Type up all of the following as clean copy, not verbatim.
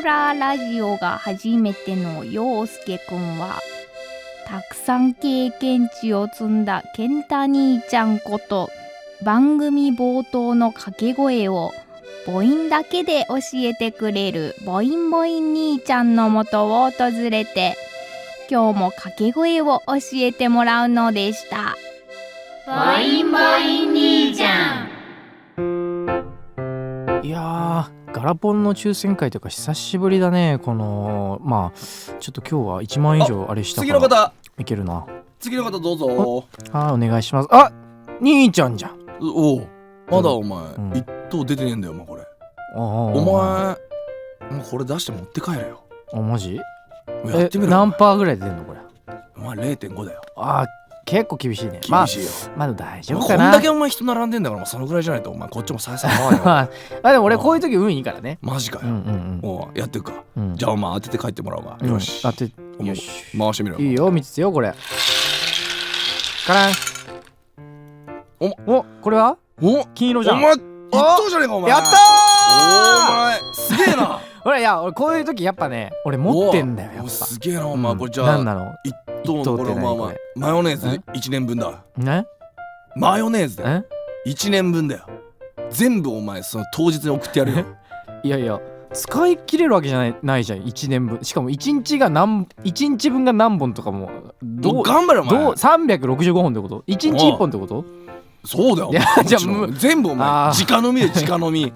ララジオが初めての陽介くんは、たくさん経験値を積んだ健太兄ちゃんこと、番組冒頭の掛け声を母音だけで教えてくれる母音母音兄ちゃんのもとを訪れて、今日も掛け声を教えてもらうのでした。母音母音兄ちゃん。いやー、ガラポンの抽選会とか久しぶりだね。このちょっと今日は1万以上あれしたから、次の方いけるな。次の方どうぞ。お願いします。あ、兄ちゃんじゃん。おう、まだお前、一等出てねえんだよお前。これお前もうこれ出して持って帰れよ。マジ？やってみろ。何パーぐらいで出んのこれ？お前 0.5 だよ。結構厳しいね。厳しいよ。まだ大丈夫かな。こんだけお前人並んでんだから、そのぐらいじゃないとお前こっちもさえさえ回るよ。でも俺こういう時運いいからね。マジかよ。おう、やってるか。じゃあお前当てて帰ってもらおうか。よし、当て、よし、回してみろ。いいよ、見ててよこれ。からん。これは金色じゃん。お前一等じゃねえかお前。やったー。お前すげえな。ほら、いや俺こういう時やっぱね、俺持ってんだよやっぱ。すげえなお前。これじゃあ何なの？一等のこれマヨネーズ1年分だ。ね？マヨネーズだよ。1年分だよ。全部お前その当日に送ってやるよ。いやいや、使い切れるわけじゃないじゃん。1年分、しかも1日分が何本とかも頑張れお前。365本ってこと？ 1日1本ってこと？そうだよ。いや、じゃあ全部お前直飲みで直飲み。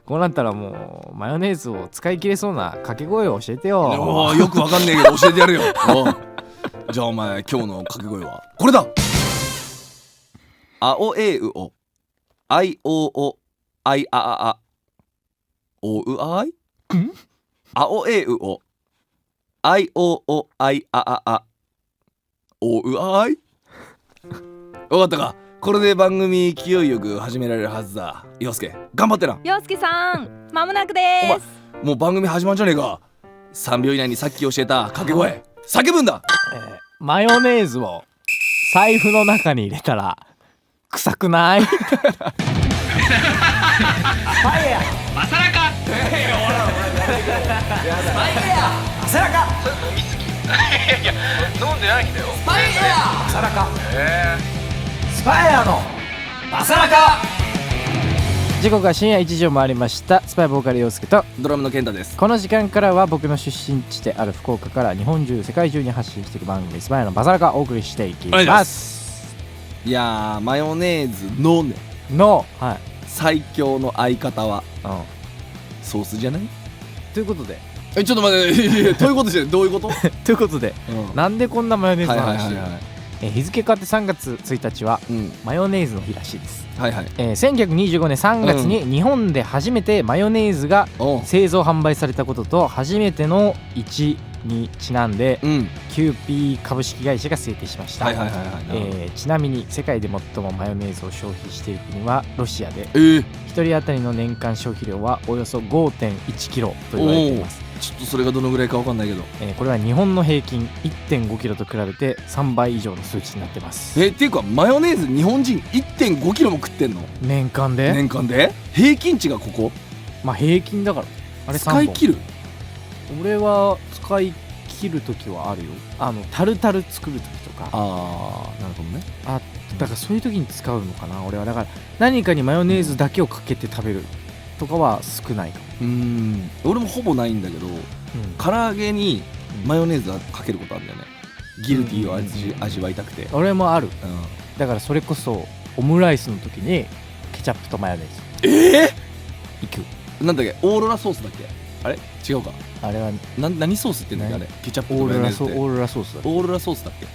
こうなったらもうマヨネーズを使い切れそうな掛け声を教えてよ。よくわかんねえけど教えてやるよ。じゃあお前今日の掛け声はこれだ。あおえうおあいおおあいあああおうあいあおえうおあいおおあいあああおうあい。わかったか。これで番組勢いよく始められるはずだ。陽介頑張ってな。陽介さん、間もなくです。もう番組始まんじゃねえか。3秒以内にさっき教えた掛け声叫ぶんだ。マヨネーズを財布の中に入れたら臭くない？ファイヤーマサラカ。ファイヤーマサラカ。それ飲みすぎ。いや飲んでないんだよ。ファイヤーマサラカ。スパイアのマサラカ。時刻は深夜1時を回りました。スパイボーカル陽介とドラムの健太です。この時間からは僕の出身地である福岡から日本中世界中に発信していく番組スパイアのマサラカをお送りしていきます。いやー、マヨネーズのねはい、最強の相方は、ソースじゃない？ということで、ちょっと待って、ということじゃない、どういうこと？ということで、なんでこんなマヨネーズの話？日付変わって3月1日は、マヨネーズの日らしいです。1925年3月に日本で初めてマヨネーズが製造販売されたことと、初めての1にちなんで、キューピー株式会社が制定しました。ちなみに世界で最もマヨネーズを消費している国はロシアで、1人当たりの年間消費量はおよそ 5.1 キロと言われています。ちょっとそれがどのぐらいか分かんないけど、これは日本の平均 1.5 キロと比べて3倍以上の数値になってます。っていうかマヨネーズ日本人 1.5 キロも食ってんの？年間で平均値がここ？平均だからあれ3本使い切る？俺は使い切るときはあるよ。タルタル作るときとか。なるほどね。だからそういうときに使うのかな。俺はだから何かにマヨネーズだけをかけて食べるとかは少ないかも。俺もほぼないんだけど、唐揚げにマヨネーズはかけることあるんだよね。ギルティーを味わいたくて。俺もある。だからそれこそオムライスの時にケチャップとマヨネーズいく。なんだっけ、オーロラソースだっけ？あれ違うか。あれは何ソースって言うんだっけあれ？ケチャップとマヨネーズって。オーロラソースだっけ？オーロラソースだっけ？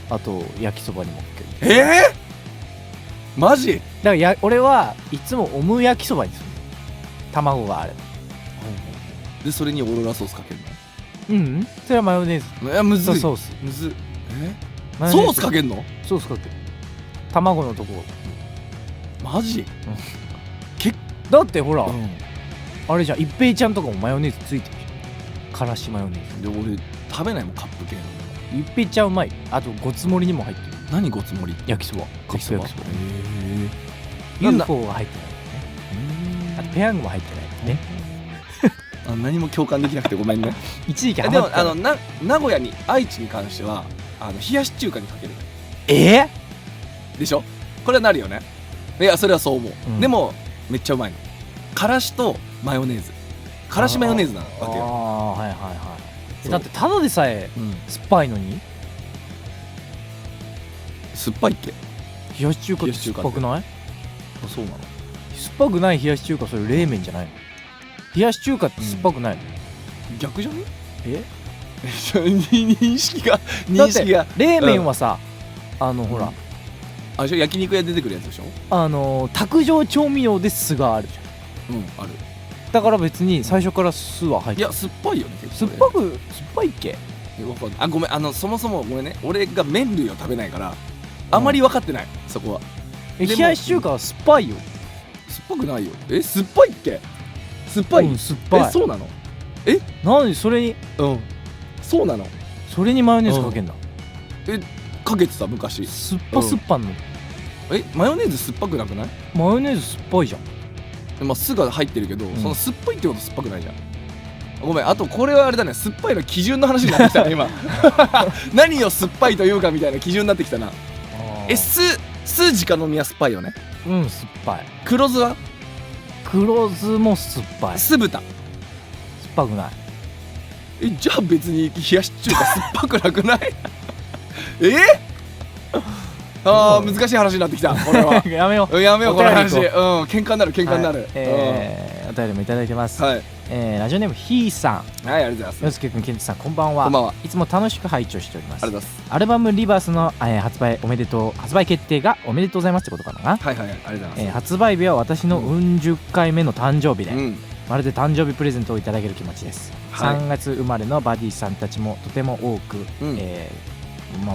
あと焼きそばにもかける。マジ？だから俺はいつもオム焼きそばにする。卵があれで、それにオーロラソースかけるの？それはマヨネーズ。いや、むずい。ソースむずい。ソースかけんの？ソースかける。卵のとこ。マジ？だってほら、あれじゃん、一平ちゃんとかもマヨネーズついてるじゃん。からしマヨネーズ。で、俺食べないもん、カップ系の。一平ちゃんうまい。あとごつ盛りにも入ってる。何ごつ盛り？焼きそば。カップ焼きそば。UFO が入ってないね。あとペヤングも入ってないね。何も共感できなくてごめんね。一時期ハでもマったの。名古屋に愛知に関しては冷やし中華にかけるでしょ。これはなるよね。いやそれはそう思う、でもめっちゃうまいの。からしとマヨネーズ、からしマヨネーズなわけよ。はいはいはい。だってただでさえ酸っぱいのに、酸っぱいっけ。冷やし中華って酸っぱくない？そうなの。酸っぱくない冷やし中華、それ冷麺じゃないの？冷やし中華って酸っぱくないの？逆じゃね？認識が冷麺はさ、ほら焼肉屋出てくるやつでしょ。卓上調味料で酢があるじゃん。ある。だから別に最初から酢は入ってる。いや酸っぱいよね。酸っぱいっけ。ごめん、そもそもごめんね、俺が麺類を食べないからあまり分かってない、そこは。冷やし中華は酸っぱいよ。酸っぱくないよ。酸っぱいっけ。酸っぱい、酸っぱい。そうなの。何それにそうなの。それにマヨネーズかけんな。かけてた昔。酸っぱの。マヨネーズ酸っぱくなくない？マヨネーズ酸っぱいじゃん。酢が入ってるけど、その酸っぱいってこと酸っぱくないじゃん。ごめん、あとこれはあれだね、酸っぱいの基準の話になってきたね今。何を酸っぱいというかみたいな基準になってきたな。酢直飲みは酸っぱいよね。酸っぱい。黒酢は？黒酢も酸っぱい。酢豚。酸っぱくない。じゃあ別に冷やし中華酸っぱくなくない？難しい話になってきたこれは。やめようこの話。喧嘩になるお便りもいただいてます。はい。ラジオネームひーさん。はい、ありがとうございます。よすけくん、けんじさん、こんばんは。こんばんは。いつも楽しく拝聴しております。ありがとうございます。アルバムリバースの発売決定がおめでとうございますってことかな。はいはい、ありがとうございます。発売日は私の10回目の誕生日で、まるで誕生日プレゼントをいただける気持ちです。3月生まれのバディさんたちもとても多く、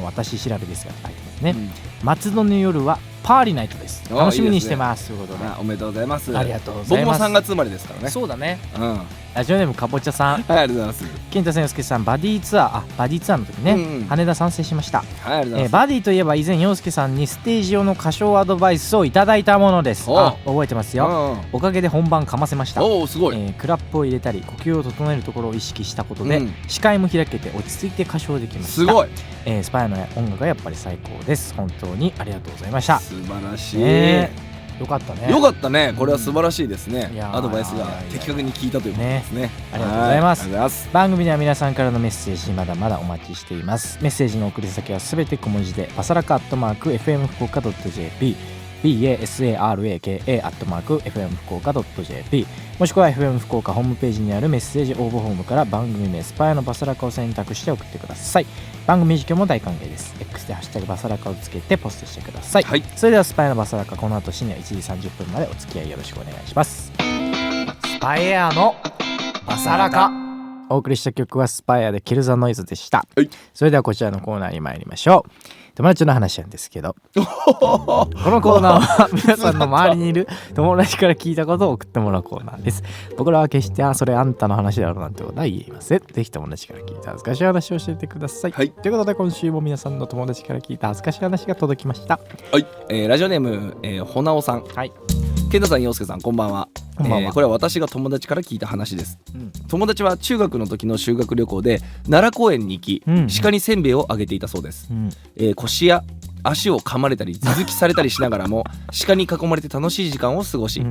私調べですが書いてますね。松戸の夜はパーリーナイトです。楽しみにしてますということで、おめでとうございます。ありがとうございます。僕も3月生まれですからね。そうだね。ラジオネームかぼちゃさん。はい、ありがとうございます。健太さん、よすけさん、バディツアーの時ね、羽田参戦しました。はい、ありがとうございます。バディといえば以前陽介さんにステージ用の歌唱アドバイスをいただいたものです。覚えてますよ。おかげで本番かませました。すごい。クラップを入れたり呼吸を整えるところを意識したことで、視界も開けて落ち着いて歌唱できました。すごい。スパイの音楽がやっぱり最高です。本当にありがとうございました。素晴らしい。よかったね。よかったね。これは素晴らしいですね。アドバイスが的確に聞いたということですね。ありがとうございます。番組では皆さんからのメッセージまだまだお待ちしています。メッセージの送り先はすべて小文字でバサラカ@fm福岡.jp basaraka@fm福岡.jp もしくは FM 福岡ホームページにあるメッセージ応募フォームから番組名スパイのバサラカを選択して送ってください。番組実況も大歓迎です。 X でハッシュタグバサラカをつけてポストしてください。それではスパイのバサラカ、この後深夜1時30分までお付き合いよろしくお願いします。スパイエアのバサラカ、お送りした曲はスパイアでキルザノイズでした。それではこちらのコーナーに参りましょう。友達の話なんですけどこのコーナーは皆さんの周りにいる友達から聞いたことを送ってもらうコーナーです。僕らは決してそれあんたの話だろうなんてことは言いません。ぜひ友達から聞いた恥ずかしい話を教えてください。ということで今週も皆さんの友達から聞いた恥ずかしい話が届きました。ラジオネーム、ほなおさん。健太さん、陽介さん、こんばんは。これは私が友達から聞いた話です。友達は中学の時の修学旅行で奈良公園に行き、鹿にせんべいをあげていたそうです。腰や足を噛まれたり頭突きされたりしながらも鹿に囲まれて楽しい時間を過ごし、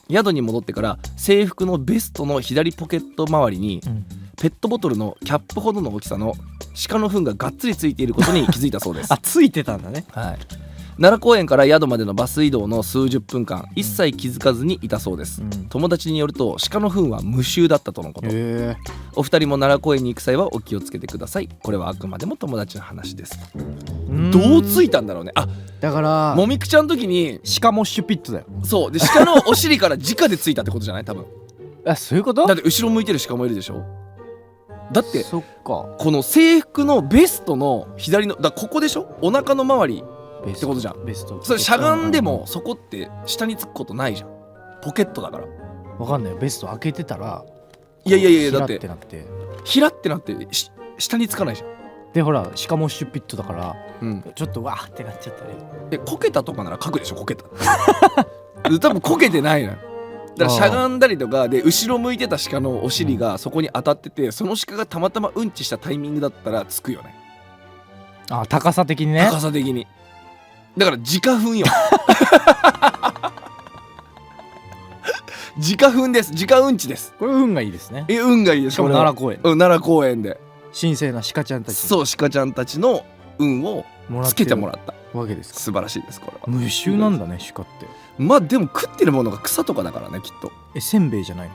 宿に戻ってから制服のベストの左ポケット周りに、ペットボトルのキャップほどの大きさの鹿の糞ががっつりついていることに気づいたそうです。ついてたんだね。奈良公園から宿までのバス移動の数十分間、一切気づかずにいたそうです。友達によると鹿の糞は無臭だったとのこと。お二人も奈良公園に行く際はお気をつけてください。これはあくまでも友達の話です。どうついたんだろうね。だからもみくちゃんの時に鹿モッシュピットだよ。そうで、鹿のお尻から直でついたってことじゃない多分。そういうこと？だって後ろ向いてる鹿もいるでしょ。だってそっか、この制服のベストの左のここでしょ、お腹の周りってことじゃん。それしゃがんでもそこって下につくことないじゃん。ポケットだから。わかんない。ベスト開けてたらいやだってひらってなって下につかないじゃん。でほら鹿モッシュピットだから、ちょっとわーってなっちゃったね。こけたとかなら書くでしょ、こけた。多分こけてないのよ。だからしゃがんだりとかで後ろ向いてた鹿のお尻がそこに当たってて、その鹿がたまたまうんちしたタイミングだったらつくよね。あ、高さ的にね。高さ的に。だから直糞よ。直糞です。直うんちです。これ運がいいですね。運がいいです。しかも奈良公園。奈良公園で神聖な鹿ちゃんたち。そう、鹿ちゃんたちの運をつけてもらったわけですか。素晴らしいです。これは無臭なんだね、鹿って。まあでも食ってるものが草とかだからね、きっと。せんべいじゃないの？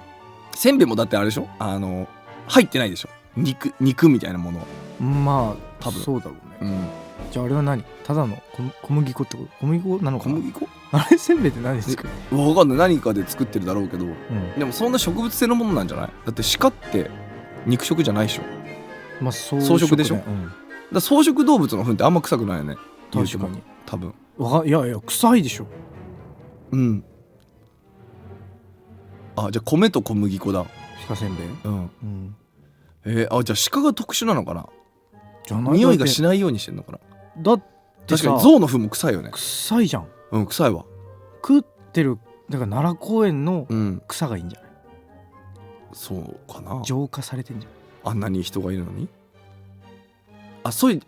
せんべいもだってあれでしょ、入ってないでしょ、肉みたいなもの。まあ多分そうだろうね。じゃああれは何？ただの小麦粉ってこと？小麦粉なのかな？小麦粉？あれせんべいって何ですか？分かんない。何かで作ってるだろうけど、でもそんな植物性のものなんじゃない？だって鹿って肉食じゃないでしょ。まあ草食でしょ。だ草食動物の糞ってあんま臭くないよね。確かに。多分。いやいや臭いでしょ。あ、じゃあ米と小麦粉だ。鹿せんべい。じゃあ鹿が特殊なのかな。じゃない。匂いがしないようにしてんのかな。だって確かに象の糞も臭いよね。臭いじゃん。臭いわ。食ってる。だから奈良公園の草がいいんじゃない？そうかな。浄化されてんじゃん。あんなに人がいるのに。あ、そういう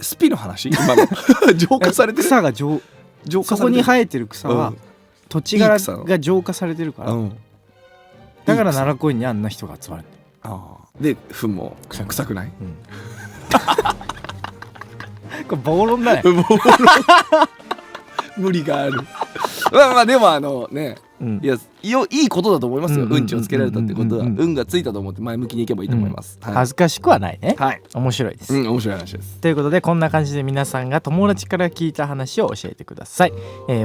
スピの話？今の浄化されてる。草が浄化されてる。そこに生えてる草は土地柄が浄化されてるから。だから奈良公園にあんな人が集まる。で糞も臭くない？これ暴論だね。無理がある。まあでもね、いやいいことだと思いますよ。うんちをつけられたってことは運がついたと思って前向きにいけばいいと思います。恥ずかしくはないね。面白いです。面白い話です。ということでこんな感じで皆さんが友達から聞いた話を教えてください。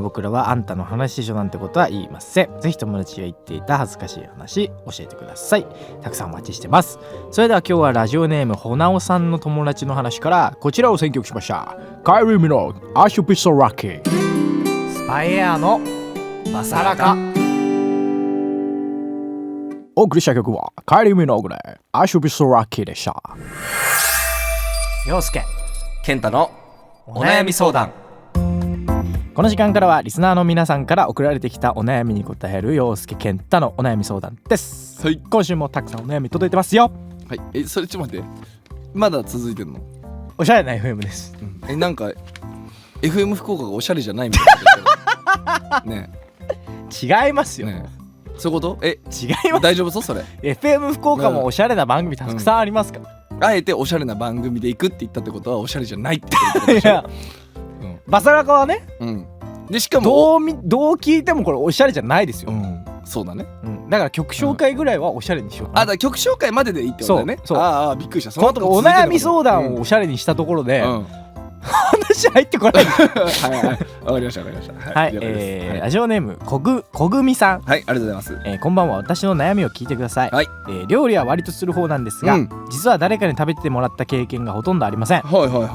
僕らはあんたの話でしょなんてことは言いません。ぜひ友達が言っていた恥ずかしい話教えてください。たくさんお待ちしてます。それでは今日はラジオネームほなおさんの友達の話からこちらを選曲しました。カイリー・ミノーグ、I should be so lucky。スパイエアのバサラカ。お送りした曲はカイリー・ミノーグで I should be so lucky でした。陽介健太のお悩み相談。この時間からはリスナーの皆さんから送られてきたお悩みに答える陽介健太のお悩み相談です。今週もたくさんお悩み届いてますよ。それちょっと待って、まだ続いてるの？おしゃれな FM です。なんか FM 福岡がおしゃれじゃないみたいなね。違いますよ。そういうこと？違います。大丈夫そうそれ？ FM 福岡もおしゃれな番組たくさんありますから。あえておしゃれな番組で行くって言ったってことはおしゃれじゃないってことでしょ。バサラカはね。でしかもどう聞いてもこれおしゃれじゃないですよ。そうだね。だから曲紹介ぐらいはおしゃれにしよう。だから曲紹介まででいいってことだよね。びっくりした。その後お悩み相談をおしゃれにしたところで話入ってこない。わかりました。ラジオネームこぐみさん。ありがとうございます。こんばんは。私の悩みを聞いてください。料理は割とする方なんですが、実は誰かに食べてもらった経験がほとんどありません。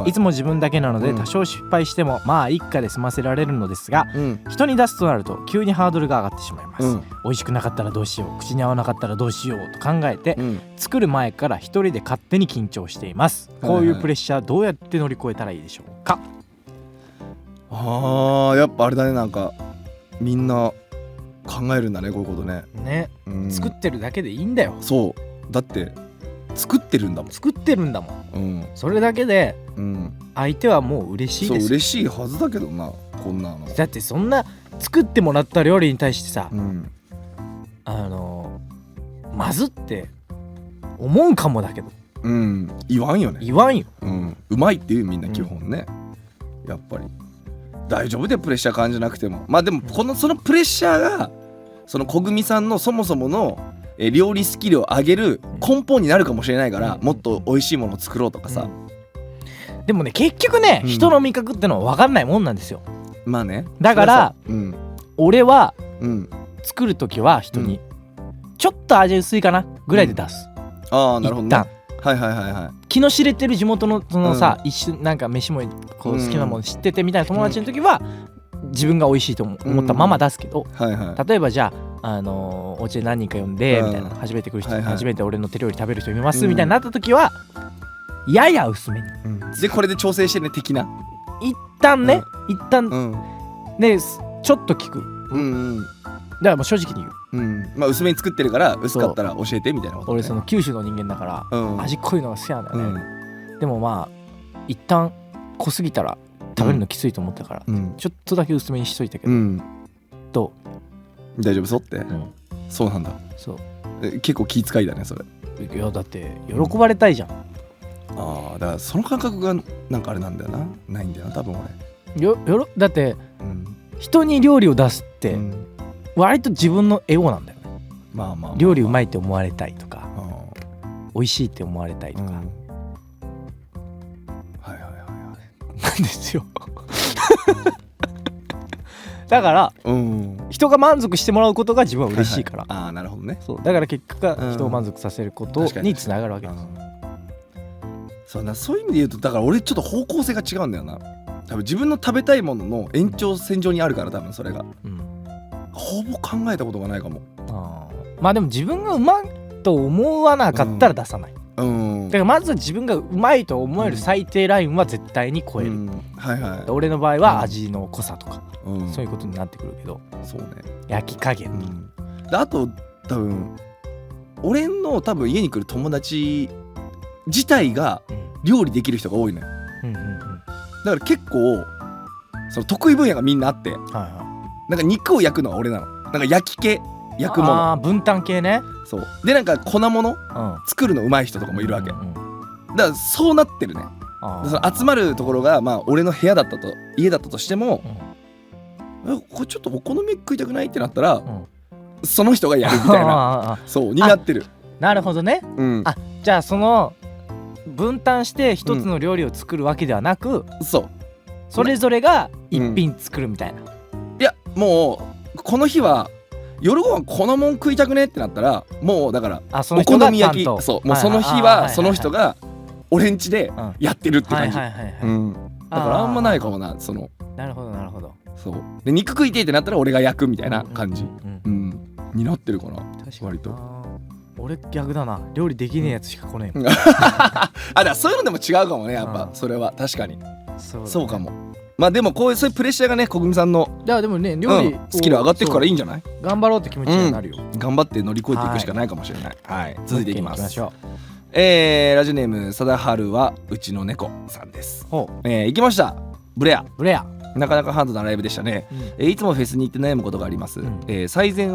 いつも自分だけなので多少失敗してもまあ一家で済ませられるのですが、人に出すとなると急にハードルが上がってしまいます。美味しくなかったらどうしよう、口に合わなかったらどうしようと考えて、作る前から一人で勝手に緊張しています。こういうプレッシャーどうやって乗り越えたらいいでしょうか？やっぱあれだね、なんかみんな考えるんだね、こういうことね。作ってるだけでいいんだよ。そうだって作ってるんだもん。それだけで相手はもう嬉しいです。そう嬉しいはずだけどな、こんなの。だってそんな作ってもらった料理に対してさ、まずって思うかもだけど、言わんよ。うまいっていうみんな基本ね、やっぱり大丈夫でプレッシャー感じなくても。まあでもそのプレッシャーがその小組さんのそもそもの料理スキルを上げる根本になるかもしれないから、もっと美味しいものを作ろうとかさ。でもね、結局ね、人の味覚ってのは分かんないもんなんですよ。まあね。だから俺は作るときは人にちょっと味薄いかなぐらいで出す。なるほどね。気の知れてる地元のそのさ、一瞬なんか飯もこう好きなもの知っててみたいな友達の時は自分が美味しいと思ったまま出すけど、例えばじゃあお家で何人か呼んでみたいな、初めて来る人、初めて俺の手料理食べる人いますみたいになった時はやや薄めに、でこれで調整してね的な。一旦ね、でちょっと聞く。だからもう正直に言う。まあ薄めに作ってるから薄かったら教えてみたいなこと、ね、俺その九州の人間だから、味濃いのが好きなんだよね、でもまあ一旦濃すぎたら食べるのきついと思ったから、ちょっとだけ薄めにしといたけど、どう大丈夫そうって、そうなんだ。そう結構気遣いだねそれ。いやだって喜ばれたいじゃん、ああだからその感覚がなんかあれなんだよな、ないんだよな多分俺。だって、人に料理を出すって、割と自分のエゴなんだよね。まあ料理うまいって思われたいとか、美味しいって思われたいとか、なんですよだから、人が満足してもらうことが自分は嬉しいから、ああなるほどね。そうだから結果が人を満足させることにつながるわけです。そういう意味で言うとだから俺ちょっと方向性が違うんだよな。多分自分の食べたいものの延長線上にあるから多分それが、ほぼ考えたことがないかも。まあでも自分がうまいと思わなかったら出さない、だからまずは自分がうまいと思える最低ラインは絶対に超える、俺の場合は味の濃さとか、そういうことになってくるけど、そうね、焼き加減、であと多分俺の多分家に来る友達自体が料理できる人が多いのよ、だから結構その得意分野がみんなあって、なんか肉を焼くのは俺なの。なんか焼き系焼くもの、分担系ね。そうでなんか粉物、作るの上手い人とかもいるわけ、だからそうなってるね。その集まるところがまあ俺の部屋だったと家だったとしても、これちょっとお好み食いたくないってなったら、その人がやるみたいなそうになってる。なるほどね、じゃあその分担して一つの料理を作るわけではなく、それぞれが一品作るみたいな、いやもうこの日は夜ご飯このもん食いたくねってなったらもうだからお好み焼き、そうもうその日はその人が俺ん家でやってるって感じ。だからあんまないかもなその。なるほどなるほど。そうで肉食いてってなったら俺が焼くみたいな感じになってるかな割と。俺逆だな、料理できねえやつしか来ねえあだからそういうのでも違うかもねやっぱ、それは確かにそうかも。まあでもこういうそういうプレッシャーがねこぐみさんのでもね料理スキル上がっていくからいいんじゃない。頑張ろうって気持ちになるよ、頑張って乗り越えていくしかないかもしれない。はい、続いていきます。ラジオネーム貞治はうちの猫さんです。行きましたブレアなかなかハードなライブでしたね、いつもフェスに行って悩むことがあります、最前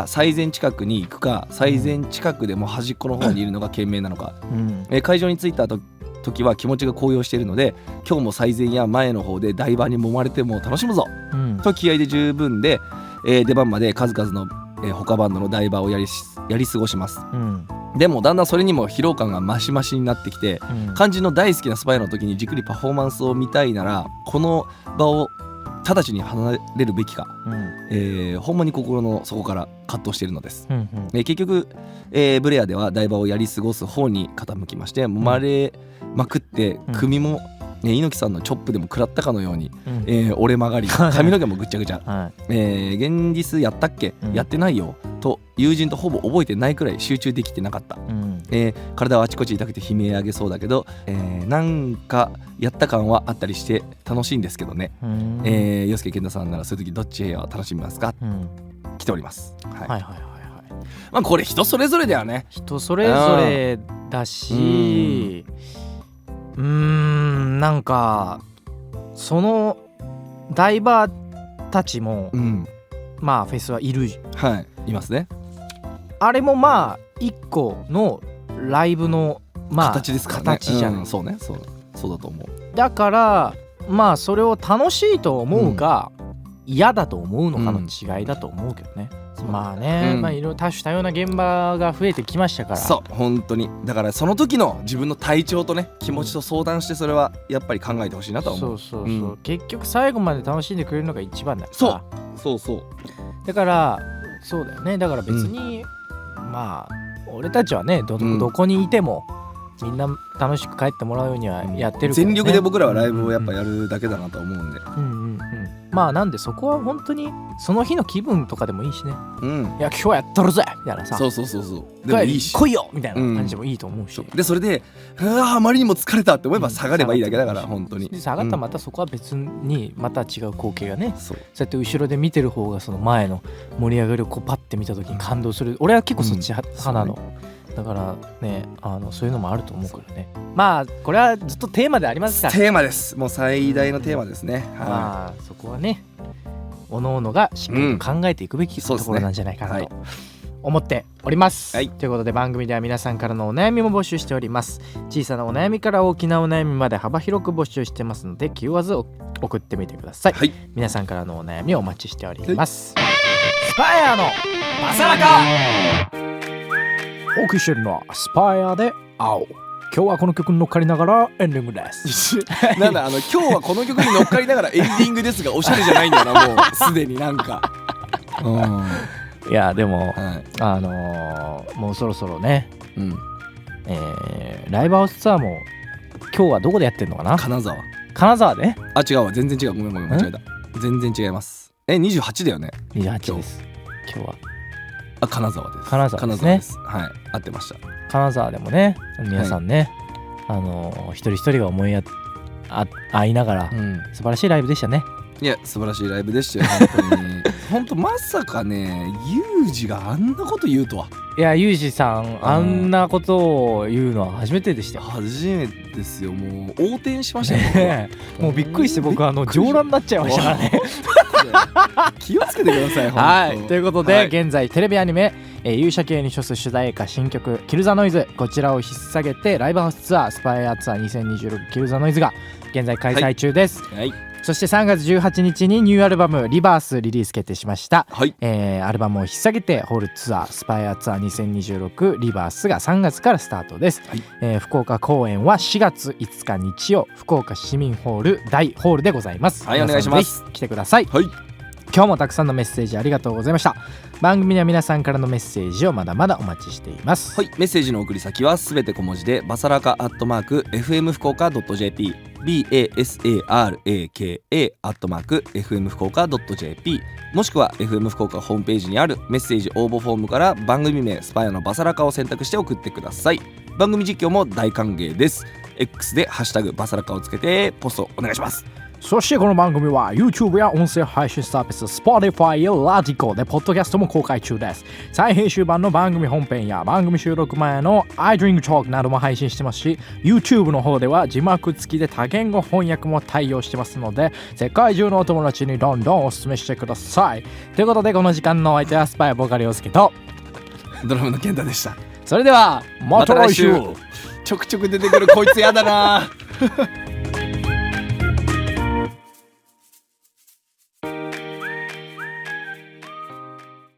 最前近くに行くか最前近くでも端っこの方にいるのが賢明なのか、会場に着いた時は気持ちが高揚しているので今日も最前や前の方で台場に揉まれても楽しむぞ、と気合で十分で、出番まで数々の、他バンドの台場をやり過ごします、でもだんだんそれにも疲労感がマシマシになってきて、肝心の大好きなスパイの時にじっくりパフォーマンスを見たいならこの場を直ちに離れるべきか、ほんまに心の底から葛藤しているのです、結局、ブレアでは台場をやり過ごす方に傾きまして揉まれまくって首も、猪木さんのチョップでも食らったかのように、折れ曲がり髪の毛もぐっちゃぐちゃ、現実やったっけ、やってないよと友人とほぼ覚えてないくらい集中できてなかった、体はあちこち痛くて悲鳴上げそうだけど、なんかやった感はあったりして楽しいんですけどね、洋介健太さんならそういう時どっちを楽しみますか、来ております。まあこれ人それぞれだよね。人それぞれだし、なんかそのダイバーたちも、まあフェスはいる、いますね。あれもまあ一個のライブのまあ形ですからね。形じゃない、そうね、そうだと思う。だからまあそれを楽しいと思うか、嫌だと思うのかの違いだと思うけどね、まあね、まあいろいろ多種多様な現場が増えてきましたから。そう本当にだからその時の自分の体調とね気持ちと相談してそれはやっぱり考えてほしいなと思う。そう、結局最後まで楽しんでくれるのが一番だから。そうだからそうだよね。だから別に、まあ俺たちはね どこにいてもみんな楽しく帰ってもらうようにはやってるから、ね、全力で僕らはライブをやっぱやるだけだなと思うんで、まあなんでそこは本当にその日の気分とかでもいいしね、いや今日やったるぜみたいなさ、そうでもいいし来いよみたいな感じでもいいと思うし、でそれであまりにも疲れたって思えば下がればいいだけだから、本当にで下がったらまたそこは別にまた違う光景がね、そうやって後ろで見てる方がその前の盛り上がりをこうパッて見た時に感動する。俺は結構そっち派なの、だからねそういうのもあると思うからね。まあこれはずっとテーマでありますから、テーマです。もう最大のテーマですね。まあそこはねおのおのがしっかりと考えていくべきところなんじゃないかなと思っております、ということで番組では皆さんからのお悩みも募集しております。小さなお悩みから大きなお悩みまで幅広く募集してますので気負わず送ってみてください、皆さんからのお悩みをお待ちしております、スパイアのバサラカお送りしてるのはスパイアで青。今日はこの曲に乗っかりながらエンディングですなんだ今日はこの曲に乗っかりながらエンディングですがおしゃれじゃないんだなもうすでになんかいやでも、もうそろそろね、ライブハウスツアーも今日はどこでやってんのかな。金沢で。あ違うわ、全然違う、ごめん間違えた、全然違います。28だよね。28です今日は。金沢です。金沢です、はい、合ってました。金沢でもね皆さんね、一人一人が思い合いながら、素晴らしいライブでしたね。いや素晴らしいライブでしたよ本当に本当まさかねユージがあんなこと言うとは。いやユージさんあんなことを言うのは初めてでしたよ。初めてですよ。もう横転しましたよもうびっくりして僕上乱になっちゃいましたからね気をつけてくださいはいということで、現在テレビアニメ勇者系に処す主題歌新曲キルザノイズ、こちらを引っ提げてライブハウスツアースパイアツアー2026キルザノイズが現在開催中です、そして3月18日にニューアルバムリバースリリース決定しました、アルバムを引っ提げてホールツアースパイアツアー2026リバースが3月からスタートです、福岡公演は4月5日日曜福岡市民ホール大ホールでございます。お願いします。ぜひ来てください。今日もたくさんのメッセージありがとうございました。番組では皆さんからのメッセージをまだまだお待ちしています。メッセージの送り先はすべて小文字でバサラカ@fm福岡.jp basaraka@fm福岡.jp もしくは FM 福岡ホームページにあるメッセージ応募フォームから番組名スパイアのバサラカを選択して送ってください。番組実況も大歓迎です。 X でハッシュタグバサラカをつけてポストお願いします。そしてこの番組は YouTube や音声配信サービス Spotify やラジコでポッドキャストも公開中です。再編集版の番組本編や番組収録前の iDrink Talk なども配信してますし、 YouTube の方では字幕付きで多言語翻訳も対応してますので、世界中のお友達にどんどんお勧めしてください。ということでこの時間のお相手はスパイボーカル陽介とドラムの健太でした。それではまた来週。ちょくちょく出てくるこいつやだな